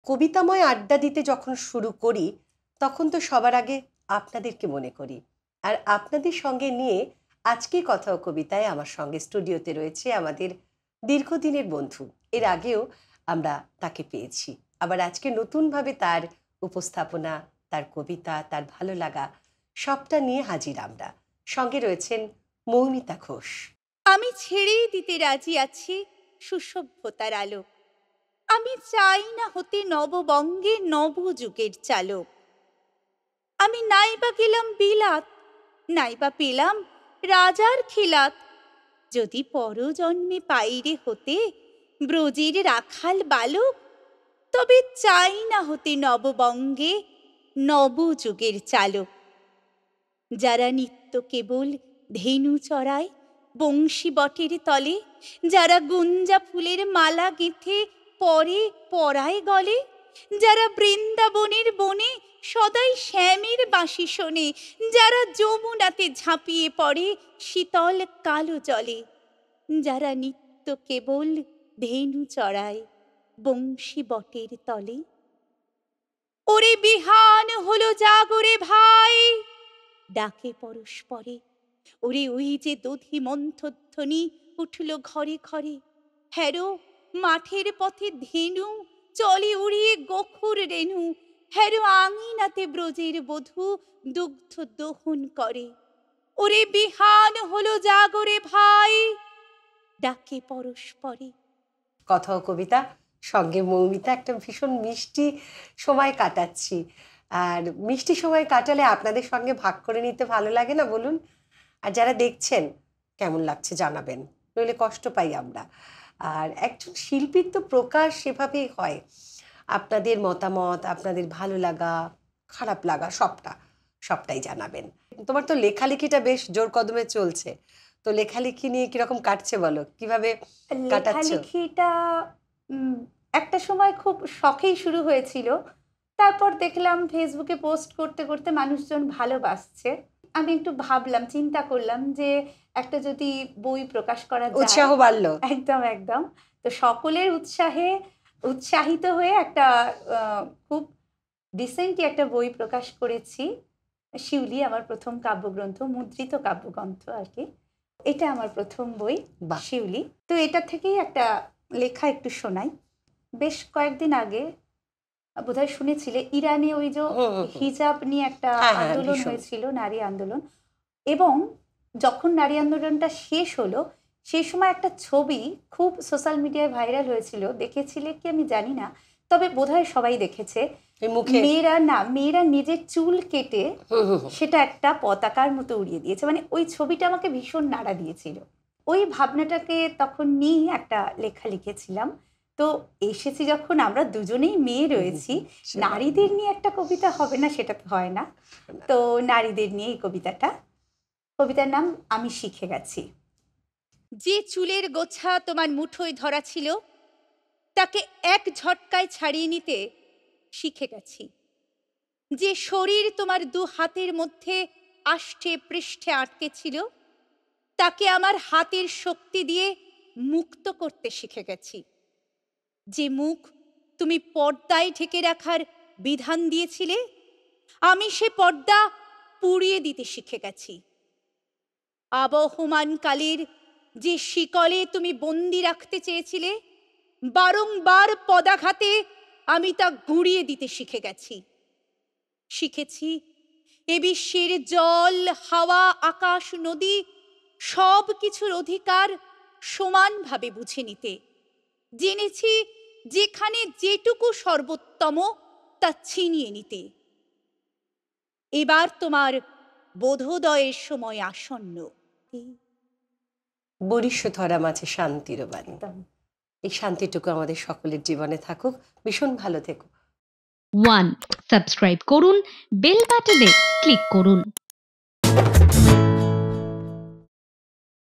কবিতাময় আড্ডা দিতে যখন শুরু করি তখন তো সবার আগে আপনাদেরকে মনে করি। আর আপনাদের সঙ্গে নিয়ে আজকে কথা ও কবিতায় আমার সঙ্গে স্টুডিওতে রয়েছে আমাদের দীর্ঘদিনের বন্ধু। এর আগেও আমরা তাকে পেয়েছি, আবার আজকে নতুনভাবে তার উপস্থাপনা, তার কবিতা, তার ভালো লাগা সবটা নিয়ে হাজির আমরা। সঙ্গে রয়েছেন মৌমিতা ঘোষ। আমি ছেড়েই দিতে রাজি আছি সুসভ্যতার আলো। আমি চাই না হতে নববঙ্গে নবযুগের চালক। আমি নাইবা গেলাম বিলাত, নাইবা পেলাম রাজার খিলাত। যদি পরজন্মে পাইরে হতে ব্রজের রাখাল বালক, তবে চাই না হতে নববঙ্গে নবযুগের চালক। যারা নিত্য কেবল ধেনু চড়ায় বংশী বটের তলে, যারা গুঞ্জা ফুলের মালা গেঁথে পরে পরায় গলে, যারা বৃন্দাবনের বনে সদাই শ্যামের বাঁশি শোনে, যারা যমুনাতে ঝাঁপিয়ে পড়ে শীতল কালো জলে, যারা নিত্য কেবল ধেনু চড়ায় বংশী বটের তলে। ওরে বিহান হলো জাগরে ভাই, ডাকে পরস্পরে। ওরে ওই যে দধি মন্থধ্বনি উঠল ঘরে ঘরে। হ্যারো মাঠের পথে ধেনু চলে উড়িয়ে গোখুর রেণু। হ্যারো আঙিনাতে ব্রজের বধূ দুগ্ধ দহন করে। ওরে বিহান হলো জাগরে ভাই, ডাকে পরস্পরে। কথা ও কবিতা সঙ্গে মৌমিতা একটা ভীষণ মিষ্টি সময় কাটাচ্ছি। আর মিষ্টি সময় কাটালে আপনাদের সঙ্গে ভাগ করে নিতে ভালো লাগে না বলুন? আর যারা দেখছেন কেমন লাগছে জানাবেন, নইলে কষ্ট পাই আমরা। আর একজন শিল্পীর তো প্রকাশ সেভাবেই হয়। আপনাদের মতামত, আপনাদের ভালো লাগা, খারাপ লাগা সবটাই জানাবেন। তোমার তো লেখালেখিটা বেশ জোর কদমে চলছে, তো লেখালেখি নিয়ে কিরকম কাটছে বলো, কিভাবে কাটাচ্ছো? লেখালেখিটা একটা সময় খুব শখেই শুরু হয়েছিল, তারপর দেখলাম ফেসবুকে পোস্ট করতে করতে মানুষজন ভালোবাসছে। আমি একটু ভাবলাম, চিন্তা করলাম যে একটা যদি বই প্রকাশ করা যায়, উৎসাহ বাড়লো। একদম একদম। তো সকলের উৎসাহে উৎসাহিত হয়ে একটা খুব রিসেন্টলি একটা বই প্রকাশ করেছি। শিউলি আমার প্রথম কাব্যগ্রন্থ, মুদ্রিত কাব্যগ্রন্থ আর কি। এটা আমার প্রথম বই শিউলি। তো এটা থেকেই একটা লেখা একটু শোনাই। বেশ কয়েকদিন আগে বোধহয় শুনেছিলে, ইরানে ওই যে হিজাব নিয়ে একটা আন্দোলন হয়েছিল, নারী আন্দোলন। এবং যখন নারী আন্দোলনটা শেষ হলো, সেই সময় একটা ছবি খুব সোশ্যাল মিডিয়ায় ভাইরাল হয়েছিল। দেখেছিলে কি আমি জানি না, তবে বোধহয় সবাই দেখেছে। মেয়েরা নিজের চুল কেটে সেটা একটা পতাকার মতো উড়িয়ে দিয়েছে। মানে ওই ছবিটা আমাকে ভীষণ নাড়া দিয়েছিল। ওই ভাবনাটাকে তখন নিয়ে একটা লেখা লিখেছিলাম। তো এসেছি যখন, আমরা দুজনেই মেয়ে রয়েছি, নারীদের নিয়ে একটা কবিতা হবে না, সেটা তো হয় না। তো নারীদের নিয়ে এই কবিতার নাম আমি শিখে গেছি। যে চুলের গোছা তোমার মুঠোয় ধরা ছিল, তাকে এক ঝটকায় ছাড়িয়ে নিতে শিখে গেছি। যে শরীর তোমার দু হাতের মধ্যে আষ্টে পৃষ্ঠে আটকে ছিল, তাকে আমার হাতের শক্তি দিয়ে মুক্ত করতে শিখে গেছি। যে মুখ তুমি পর্দায় ঢেকে রাখার বিধান দিয়েছিলে, আমি সে পর্দা পুড়িয়ে দিতে শিখে গেছি। আবহমান কালের যে শিকলে তুমি বন্দি রাখতে চেয়েছিলে, বারংবার পদাঘাতে আমি তা গুঁড়িয়ে দিতে শিখে গেছি। শিখেছি এ বিশ্বের জল, হাওয়া, আকাশ, নদী সব কিছুর অধিকার সমানভাবে বুঝে নিতে। জেনেছি যেখানে যেটুকু সর্বোত্তম তা ছিনিয়ে নিতে। এবার তোমার বোধোদয়ের সময় আসন্ন। বরিষ্ঠ ধরা মাঝে শান্তির বাণী। এই শান্তিটুকু আমাদের সকলের জীবনে থাকুক। ভীষণ ভালো থেকো। 1. সাবস্ক্রাইব করুন, বেল বাটনে ক্লিক করুন।